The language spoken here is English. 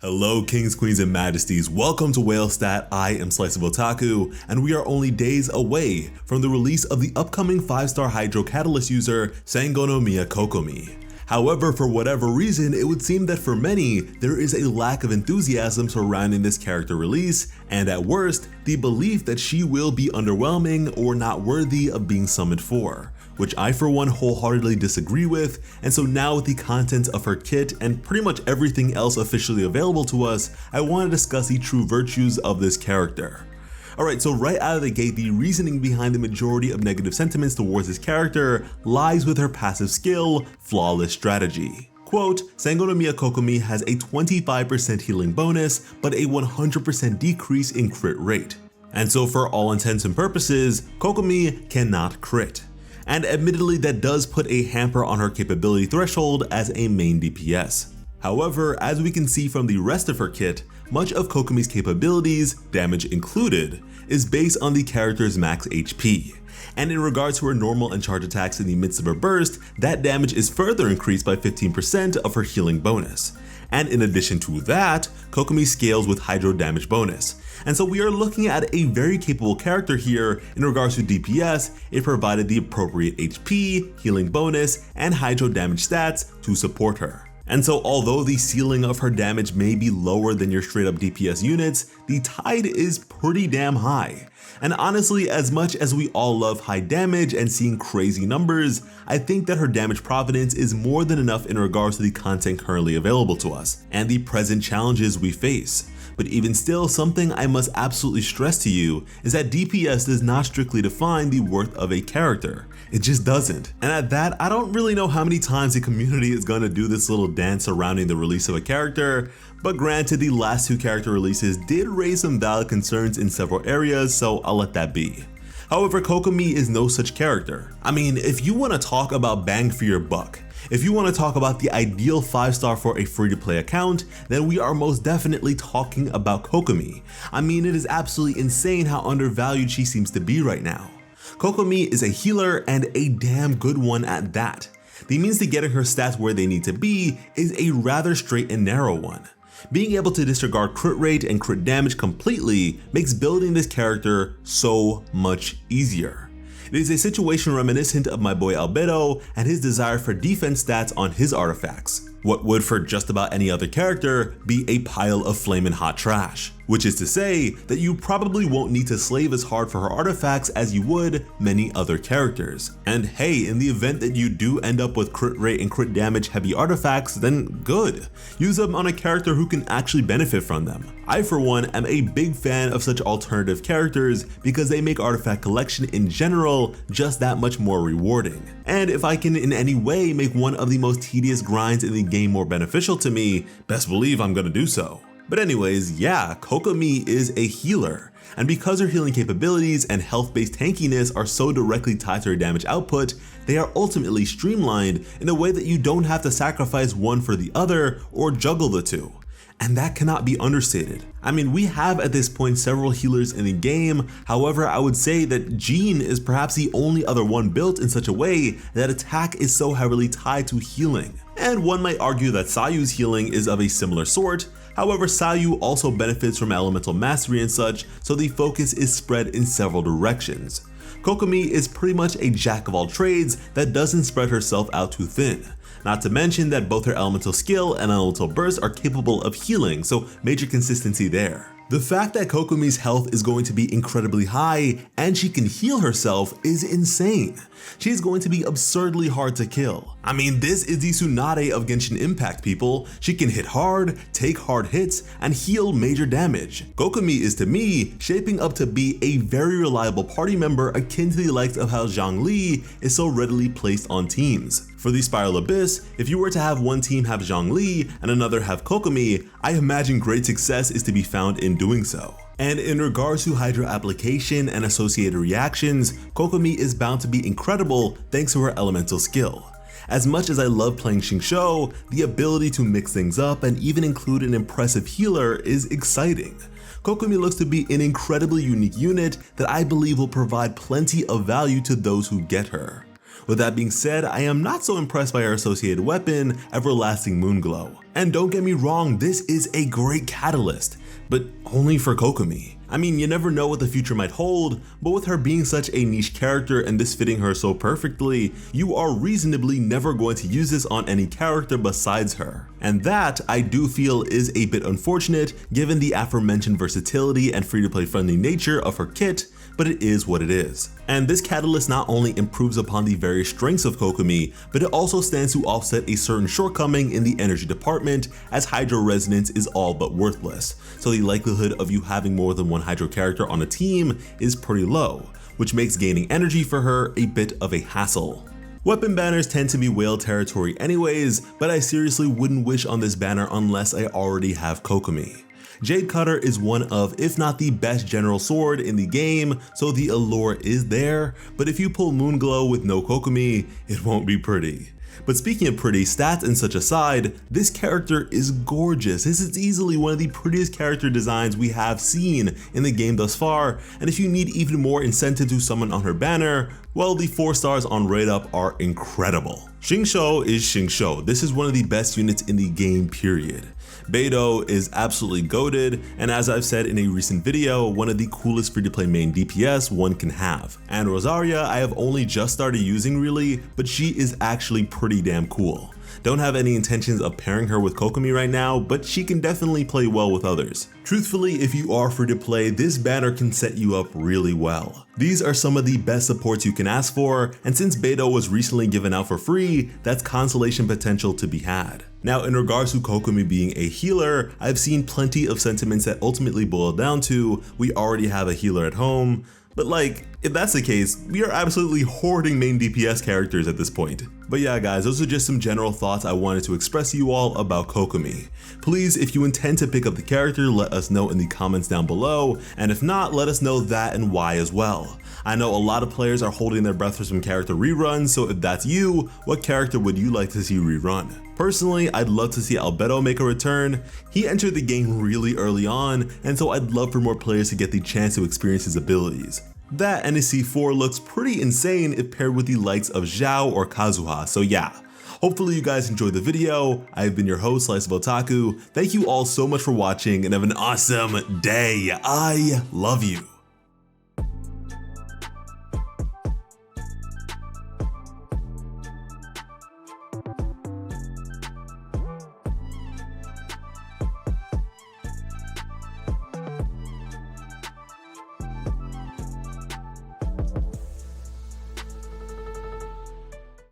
Hello kings, queens, and majesties, welcome to Whale Stat. I am Slice of Otaku, and we are only days away from the release of the upcoming 5-star Hydro Catalyst user, Sangonomiya Kokomi. However, for whatever reason, it would seem that for many, there is a lack of enthusiasm surrounding this character release, and at worst, the belief that she will be underwhelming or not worthy of being summoned for, which I for one wholeheartedly disagree with. And so now with the contents of her kit and pretty much everything else officially available to us, I want to discuss the true virtues of this character. Alright, so right out of the gate, the reasoning behind the majority of negative sentiments towards this character lies with her passive skill, Flawless Strategy. Quote, Sangonomiya Kokomi has a 25% healing bonus, but a 100% decrease in crit rate. And so for all intents and purposes, Kokomi cannot crit. And admittedly, that does put a hamper on her capability threshold as a main DPS. However, as we can see from the rest of her kit, much of Kokomi's capabilities, damage included, is based on the character's max HP. And in regards to her normal and charge attacks in the midst of her burst, that damage is further increased by 15% of her healing bonus. And in addition to that, Kokomi scales with Hydro damage bonus. And so we are looking at a very capable character here. In regards to DPS, it provided the appropriate HP, healing bonus, and Hydro damage stats to support her. And so although the ceiling of her damage may be lower than your straight up DPS units, the tide is pretty damn high. And honestly, as much as we all love high damage and seeing crazy numbers, I think that her damage providence is more than enough in regards to the content currently available to us and the present challenges we face. But even still, something I must absolutely stress to you is that DPS does not strictly define the worth of a character. It just doesn't. And at that, I don't really know how many times the community is gonna do this little dance surrounding the release of a character, but granted, the last 2 character releases did raise some valid concerns in several areas, so I'll let that be. However, Kokomi is no such character. I mean, if you want to talk about bang for your buck, if you want to talk about the ideal 5-star for a free-to-play account, then we are most definitely talking about Kokomi. I mean, it is absolutely insane how undervalued she seems to be right now. Kokomi is a healer and a damn good one at that. The means to getting her stats where they need to be is a rather straight and narrow one. Being able to disregard crit rate and crit damage completely makes building this character so much easier. It is a situation reminiscent of my boy Albedo and his desire for defense stats on his artifacts. What would for just about any other character be a pile of flamin' hot trash. Which is to say that you probably won't need to slave as hard for her artifacts as you would many other characters. And hey, in the event that you do end up with crit rate and crit damage heavy artifacts, then good. Use them on a character who can actually benefit from them. I for one am a big fan of such alternative characters because they make artifact collection in general just that much more rewarding. And if I can in any way make one of the most tedious grinds in the game more beneficial to me, best believe I'm gonna do so. But anyways, yeah, Kokomi is a healer, and because her healing capabilities and health-based tankiness are so directly tied to her damage output, they are ultimately streamlined in a way that you don't have to sacrifice one for the other or juggle the two. And that cannot be understated. I mean, we have at this point several healers in the game, however I would say that Jean is perhaps the only other one built in such a way that attack is so heavily tied to healing. And one might argue that Sayu's healing is of a similar sort. However, Sayu also benefits from elemental mastery and such, so the focus is spread in several directions. Kokomi is pretty much a jack of all trades that doesn't spread herself out too thin. Not to mention that both her elemental skill and elemental burst are capable of healing, so major consistency there. The fact that Kokomi's health is going to be incredibly high and she can heal herself is insane. She's going to be absurdly hard to kill. I mean, this is the Tsunade of Genshin Impact, people. She can hit hard, take hard hits, and heal major damage. Kokomi is to me shaping up to be a very reliable party member akin to the likes of how Zhongli is so readily placed on teams. For the Spiral Abyss, if you were to have one team have Zhongli and another have Kokomi, I imagine great success is to be found in doing so. And in regards to Hydro application and associated reactions, Kokomi is bound to be incredible thanks to her elemental skill. As much as I love playing Xingqiu, the ability to mix things up and even include an impressive healer is exciting. Kokomi looks to be an incredibly unique unit that I believe will provide plenty of value to those who get her. With that being said, I am not so impressed by her associated weapon, Everlasting Moonglow. And don't get me wrong, this is a great catalyst, but only for Kokomi. I mean, you never know what the future might hold, but with her being such a niche character and this fitting her so perfectly, you are reasonably never going to use this on any character besides her. And that, I do feel, is a bit unfortunate given the aforementioned versatility and free-to-play friendly nature of her kit, but it is what it is. And this catalyst not only improves upon the various strengths of Kokomi, but it also stands to offset a certain shortcoming in the energy department, as Hydro Resonance is all but worthless, so the likelihood of you having more than one Hydro character on a team is pretty low, which makes gaining energy for her a bit of a hassle. Weapon banners tend to be whale territory anyways, but I seriously wouldn't wish on this banner unless I already have Kokomi. Jade Cutter is one of, if not the best general sword in the game, so the allure is there, but if you pull Moonglow with no Kokomi, it won't be pretty. But speaking of pretty, stats and such aside, this character is gorgeous. This is easily one of the prettiest character designs we have seen in the game thus far, and if you need even more incentive to summon on her banner, well, the 4 stars on Raid Up are incredible. Xingqiu is Xingqiu. This is one of the best units in the game, period. Beidou is absolutely goated, and as I've said in a recent video, one of the coolest free-to-play main DPS one can have. And Rosaria I have only just started using really, but she is actually pretty damn cool. Don't have any intentions of pairing her with Kokomi right now, but she can definitely play well with others. Truthfully, if you are free to play, this banner can set you up really well. These are some of the best supports you can ask for, and since Beidou was recently given out for free, that's consolation potential to be had. Now, in regards to Kokomi being a healer, I've seen plenty of sentiments that ultimately boil down to, we already have a healer at home. But like, if that's the case, we are absolutely hoarding main DPS characters at this point. But yeah guys, those are just some general thoughts I wanted to express to you all about Kokomi. Please, if you intend to pick up the character, let us know in the comments down below, and if not, let us know that and why as well. I know a lot of players are holding their breath for some character reruns, so if that's you, what character would you like to see rerun? Personally, I'd love to see Albedo make a return. He entered the game really early on, and so I'd love for more players to get the chance to experience his abilities. That and his C4 looks pretty insane if paired with the likes of Zhao or Kazuha, so yeah. Hopefully you guys enjoyed the video. I've been your host, Slice of Otaku. Thank you all so much for watching and have an awesome day. I love you.